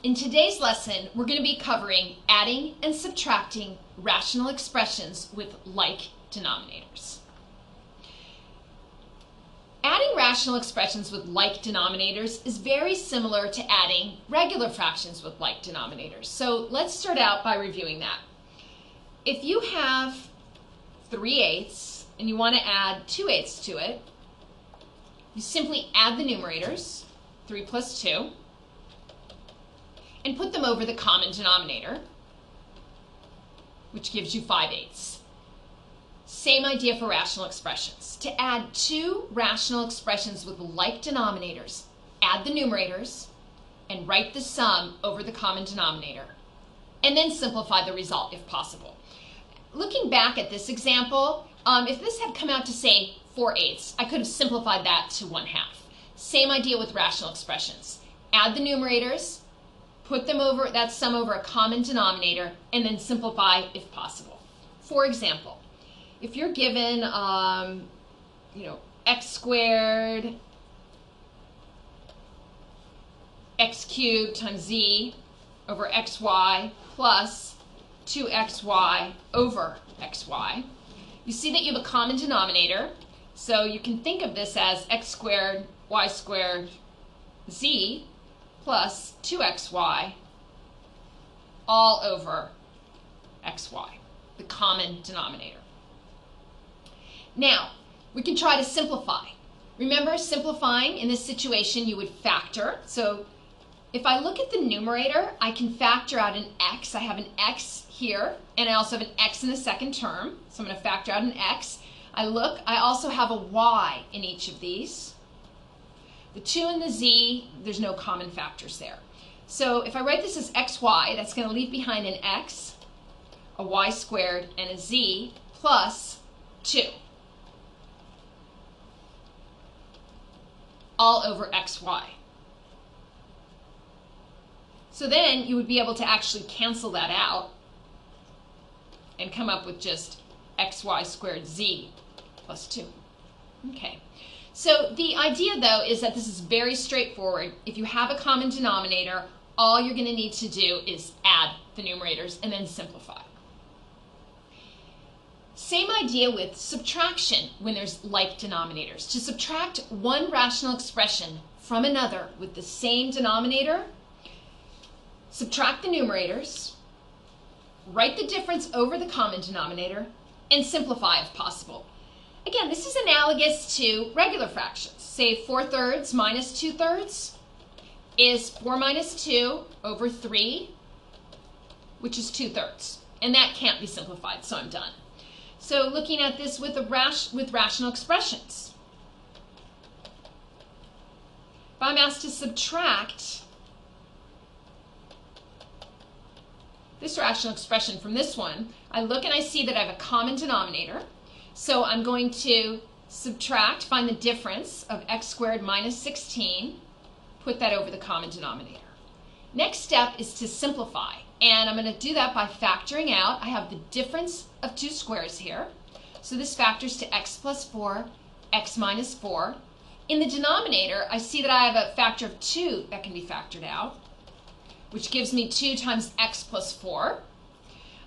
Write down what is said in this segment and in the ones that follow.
In today's lesson, we're going to be covering adding and subtracting rational expressions with like denominators. Adding rational expressions with like denominators is very similar to adding regular fractions with like denominators. So let's start out by reviewing that. If you have 3/8 and you want to add 2/8 to it, you simply add the numerators, 3 plus 2, and put them over the common denominator, which gives you 5/8. Same idea for rational expressions. To add two rational expressions with like denominators, add the numerators and write the sum over the common denominator, and then simplify the result if possible. Looking back at this example, if this had come out to say 4/8, I could have simplified that to 1/2. Same idea with rational expressions. Add the numerators, put them over that sum over a common denominator, and then simplify if possible. For example, if you're given, x squared, x cubed times z over xy plus 2xy over xy, you see that you have a common denominator. So you can think of this as x squared, y squared, z plus 2xy all over xy, the common denominator. Now, we can try to simplify. Remember, simplifying in this situation, you would factor. So if I look at the numerator, I can factor out an x. I have an x here, and I also have an x in the second term. So I'm going to factor out an x. I also have a y in each of these. The 2 and the z, there's no common factors there. So if I write this as xy, that's going to leave behind an x, a y squared, and a z plus 2. All over xy. So then you would be able to actually cancel that out and come up with just xy squared z plus 2. Okay. So the idea, though, is that this is very straightforward. If you have a common denominator, all you're going to need to do is add the numerators and then simplify. Same idea with subtraction when there's like denominators. To subtract one rational expression from another with the same denominator, subtract the numerators, write the difference over the common denominator, and simplify if possible. Again, this is analogous to regular fractions. Say 4/3 minus 2/3 is 4 minus 2 over 3, which is 2/3. And that can't be simplified, so I'm done. So looking at this with rational expressions. If I'm asked to subtract this rational expression from this one, I look and I see that I have a common denominator. So I'm going to subtract, find the difference of x squared minus 16, put that over the common denominator. Next step is to simplify, and I'm going to do that by factoring out. I have the difference of two squares here. So this factors to x plus 4, x minus 4. In the denominator, I see that I have a factor of 2 that can be factored out, which gives me 2 times x plus 4.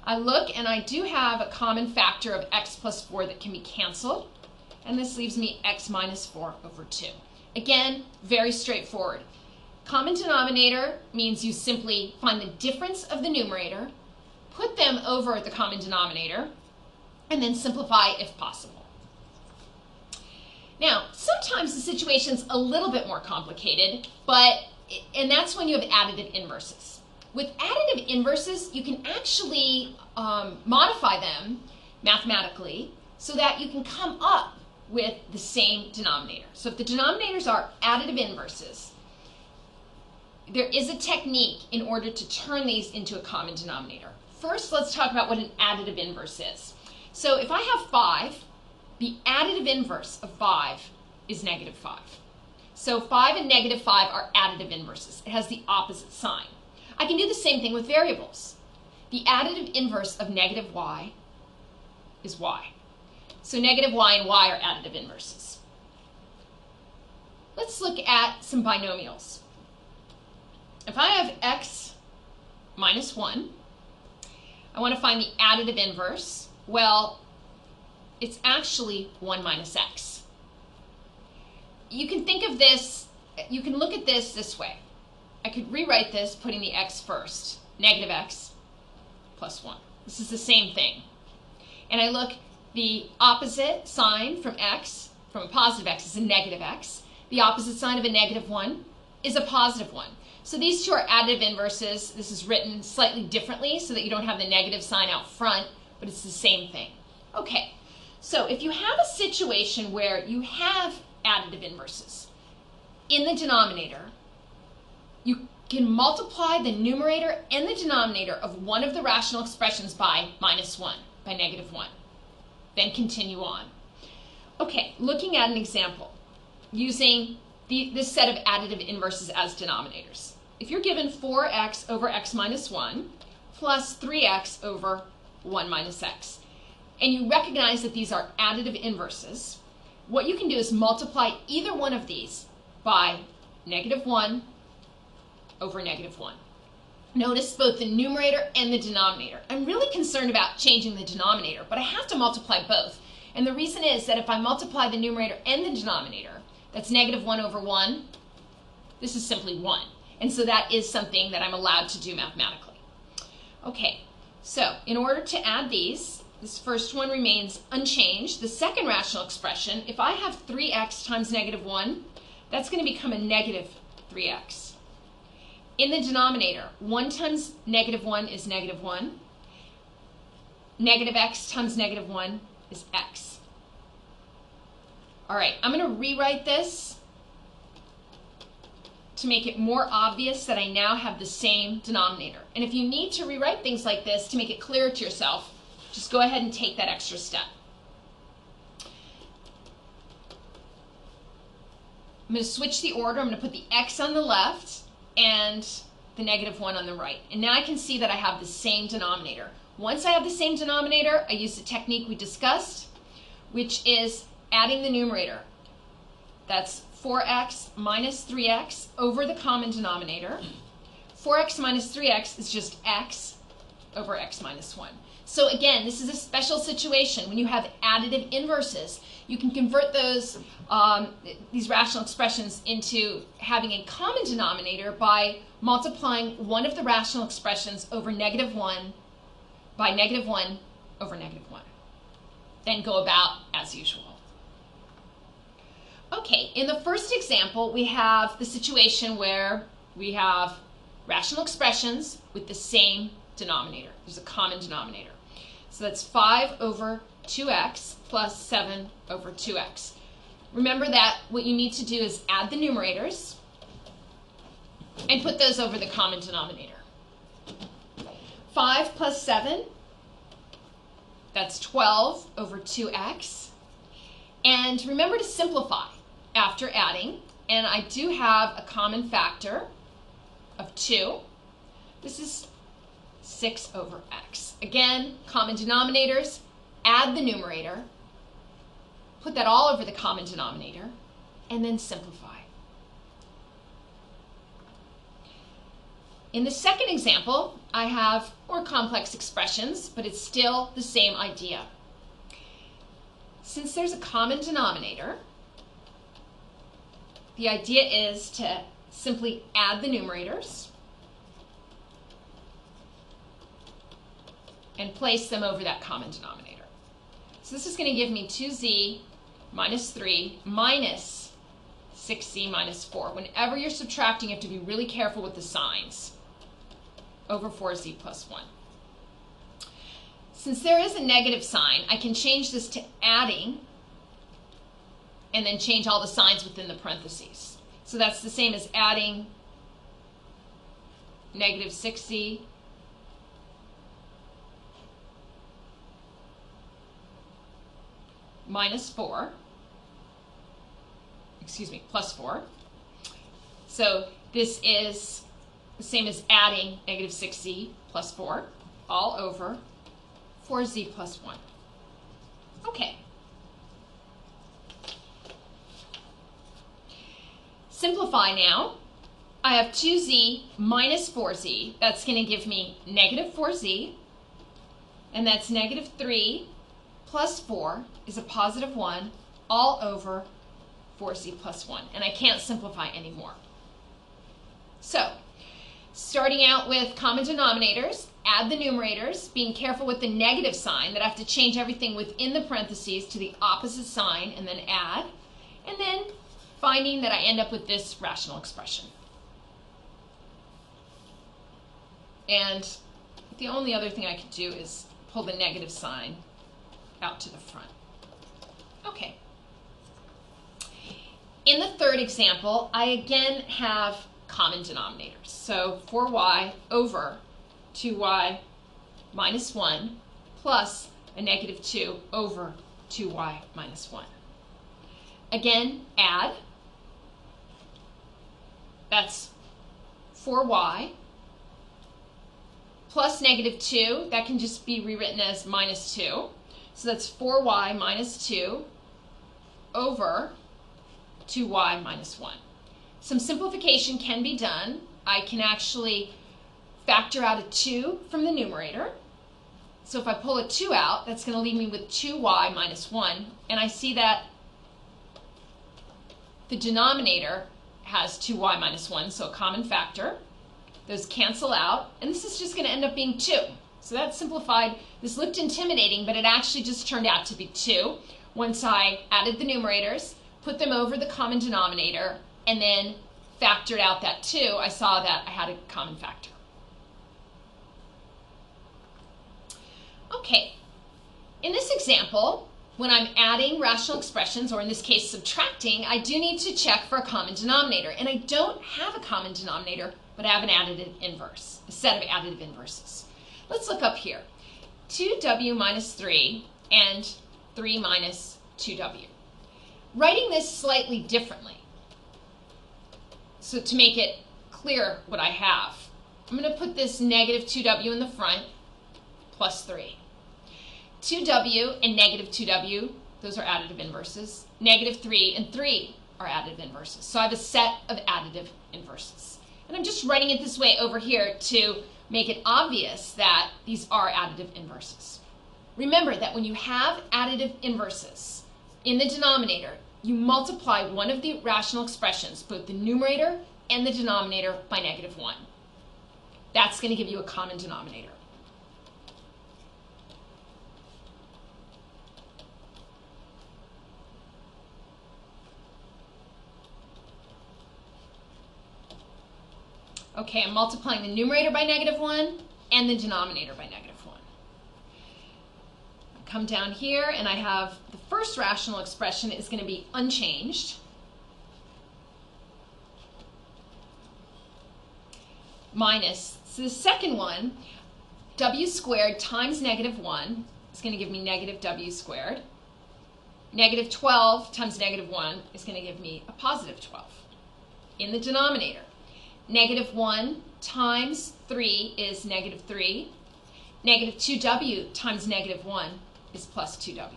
I look and I do have a common factor of x plus 4 that can be canceled, and this leaves me x minus 4 over 2. Again, very straightforward. Common denominator means you simply find the difference of the numerator, put them over the common denominator, and then simplify if possible. Now, sometimes the situation's a little bit more complicated, and that's when you have additive inverses. With additive inverses, you can actually modify them mathematically so that you can come up with the same denominator. So if the denominators are additive inverses, there is a technique in order to turn these into a common denominator. First, let's talk about what an additive inverse is. So if I have 5, the additive inverse of 5 is negative 5. So 5 and negative 5 are additive inverses. It has the opposite sign. I can do the same thing with variables. The additive inverse of negative y is y. So negative y and y are additive inverses. Let's look at some binomials. If I have x minus 1. I want to find the additive inverse. Well, it's actually 1 minus x. You can think of this, you can look at this way. I could rewrite this putting the x first. Negative x plus 1. This is the same thing. And I look, the opposite sign from x, from a positive x, is a negative x. The opposite sign of a negative 1 is a positive 1. So these two are additive inverses. This is written slightly differently so that you don't have the negative sign out front, but it's the same thing. Okay, so if you have a situation where you have additive inverses in the denominator, you can multiply the numerator and the denominator of one of the rational expressions by minus 1, by negative 1. Then continue on. Okay, looking at an example using this set of additive inverses as denominators. If you're given 4x over x minus 1 plus 3x over 1 minus x, and you recognize that these are additive inverses, what you can do is multiply either one of these by negative 1 over negative 1. Notice both the numerator and the denominator. I'm really concerned about changing the denominator, but I have to multiply both. And the reason is that if I multiply the numerator and the denominator, that's negative 1 over 1. This is simply 1. And so that is something that I'm allowed to do mathematically. Okay, so in order to add these, this first one remains unchanged. The second rational expression, if I have 3x times negative 1, that's going to become a negative 3x. In the denominator, 1 times negative 1 is negative 1. Negative x times negative 1 is x. All right, I'm going to rewrite this to make it more obvious that I now have the same denominator. And if you need to rewrite things like this to make it clearer to yourself, just go ahead and take that extra step. I'm going to switch the order. I'm going to put the x on the left and the negative 1 on the right. And now I can see that I have the same denominator. Once I have the same denominator, I use the technique we discussed, which is adding the numerator. That's 4x minus 3x over the common denominator. 4x minus 3x is just x over x minus 1. So again, this is a special situation. When you have additive inverses, you can convert those these rational expressions into having a common denominator by multiplying one of the rational expressions over negative 1 by negative 1 over negative 1. Then go about as usual. Okay, in the first example, we have the situation where we have rational expressions with the same denominator. There's a common denominator. So that's 5 over 2x plus 7 over 2x. Remember that what you need to do is add the numerators and put those over the common denominator. 5 plus 7, that's 12 over 2x. And remember to simplify after adding. And I do have a common factor of 2. This is 6 over x. Again, common denominators, add the numerator, put that all over the common denominator, and then simplify. In the second example, I have more complex expressions, but it's still the same idea. Since there's a common denominator, the idea is to simply add the numerators and place them over that common denominator. So this is going to give me 2z minus 3 minus 6z minus 4. Whenever you're subtracting, you have to be really careful with the signs. Over 4z plus 1. Since there is a negative sign, I can change this to adding and then change all the signs within the parentheses. So that's the same as adding negative 6z minus 4, plus 4. So this is the same as adding negative 6z plus 4, all over 4z plus 1. Okay. Simplify now. I have 2z minus 4z. That's going to give me negative 4z. And that's negative 3 plus 4 is a positive 1 all over 4z plus 1. And I can't simplify anymore. So, starting out with common denominators, add the numerators, being careful with the negative sign that I have to change everything within the parentheses to the opposite sign and then add. And then finding that I end up with this rational expression. And the only other thing I could do is pull the negative sign out to the front. Okay. In the third example, I again have common denominators. So 4y over 2y minus 1 plus a negative 2 over 2y minus 1. Again, add. That's 4y plus negative 2. That can just be rewritten as minus 2. So that's 4y minus 2 over 2y minus 1. Some simplification can be done. I can actually factor out a 2 from the numerator. So if I pull a 2 out, that's going to leave me with 2y minus 1. And I see that the denominator has 2y minus 1, so a common factor. Those cancel out, and this is just going to end up being 2. So that's simplified. This looked intimidating, but it actually just turned out to be 2. Once I added the numerators, put them over the common denominator, and then factored out that 2, I saw that I had a common factor. Okay, in this example, when I'm adding rational expressions, or in this case subtracting, I do need to check for a common denominator. And I don't have a common denominator, but I have an additive inverse, a set of additive inverses. Let's look up here. 2w minus 3 and 3 minus 2w. Writing this slightly differently, so to make it clear what I have, I'm going to put this negative 2w in the front plus 3. 2w and negative 2w, those are additive inverses. Negative 3 and 3 are additive inverses. So I have a set of additive inverses. And I'm just writing it this way over here to make it obvious that these are additive inverses. Remember that when you have additive inverses in the denominator, you multiply one of the rational expressions, both the numerator and the denominator, by negative 1. That's going to give you a common denominator. Okay, I'm multiplying the numerator by negative 1 and the denominator by negative 1. I come down here and I have the first rational expression is going to be unchanged. Minus, so the second one, w squared times negative 1 is going to give me negative w squared. Negative 12 times negative 1 is going to give me a positive 12 in the denominator. Negative 1 times 3 is negative 3. Negative 2w times negative 1 is plus 2w.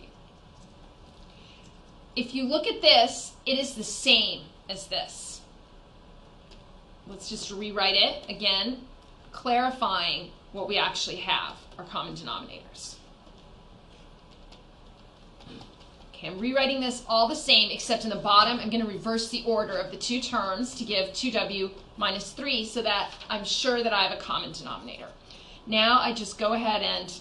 If you look at this, it is the same as this. Let's just rewrite it again, clarifying what we actually have, our common denominators. Okay, I'm rewriting this all the same, except in the bottom, I'm going to reverse the order of the two terms to give 2w minus 3 so that I'm sure that I have a common denominator. Now I just go ahead and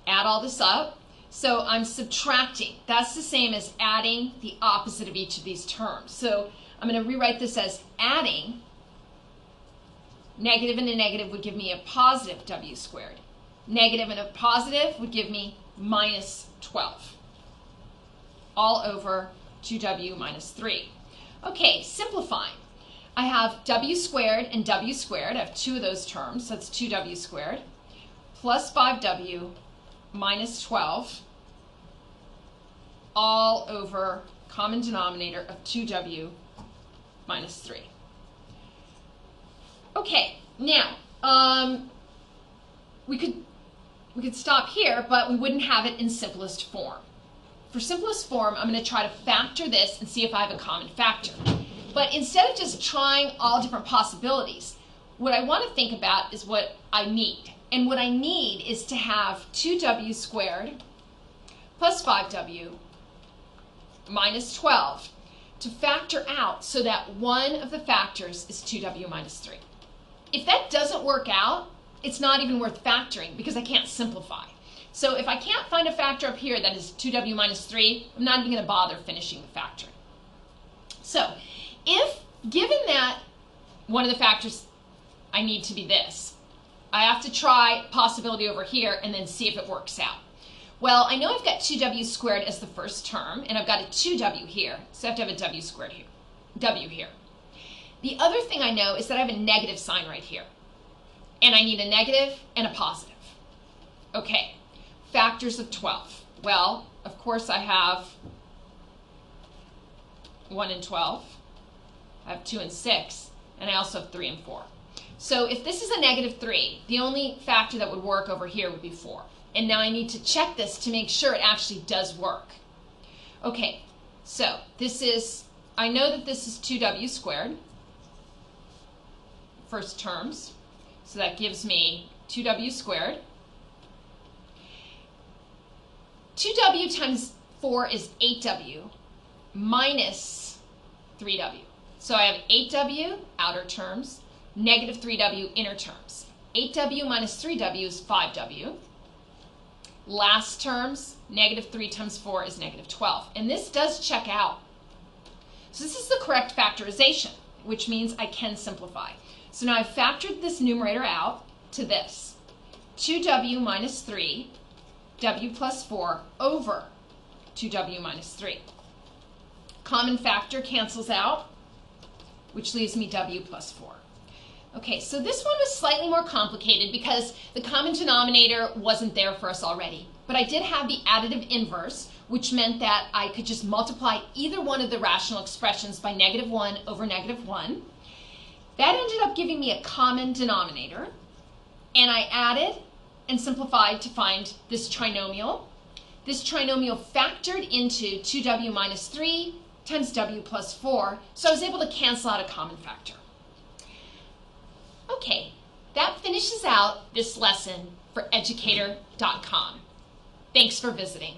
add all this up. So I'm subtracting. That's the same as adding the opposite of each of these terms. So I'm going to rewrite this as adding. Negative and a negative would give me a positive w squared. Negative and a positive would give me minus 12, all over 2w minus 3. Okay, simplifying. I have w squared and w squared. I have two of those terms, so that's 2w squared, plus 5w minus 12, all over common denominator of 2w minus 3. Okay, now, we could stop here, but we wouldn't have it in simplest form. For simplest form, I'm going to try to factor this and see if I have a common factor. But instead of just trying all different possibilities, what I want to think about is what I need. And what I need is to have 2w squared plus 5w minus 12 to factor out so that one of the factors is 2w minus 3. If that doesn't work out, it's not even worth factoring because I can't simplify. So if I can't find a factor up here that is 2w minus 3, I'm not even going to bother finishing the factoring. So if, given that one of the factors I need to be this, I have to try possibility over here and then see if it works out. Well, I know I've got 2w squared as the first term, and I've got a 2w here, so I have to have a w squared here, w here. The other thing I know is that I have a negative sign right here, and I need a negative and a positive. Okay, factors of 12. Well, of course I have 1 and 12, I have 2 and 6, and I also have 3 and 4. So if this is a negative 3, the only factor that would work over here would be 4. And now I need to check this to make sure it actually does work. Okay, so this is, I know that this is 2w squared, first terms. So that gives me 2w squared. 2w times 4 is 8w minus 3w. So I have 8w, outer terms, negative 3w, inner terms. 8w minus 3w is 5w. Last terms, negative 3 times 4 is negative 12. And this does check out. So this is the correct factorization, which means I can simplify. So now I've factored this numerator out to this. 2w minus 3, w plus 4 over 2w minus 3. Common factor cancels out, which leaves me w plus 4. Okay, so this one was slightly more complicated because the common denominator wasn't there for us already. But I did have the additive inverse, which meant that I could just multiply either one of the rational expressions by negative 1 over negative 1. That ended up giving me a common denominator, and I added and simplified to find this trinomial. This trinomial factored into 2w minus 3 times w plus 4, so I was able to cancel out a common factor. Okay, that finishes out this lesson for Educator.com. Thanks for visiting.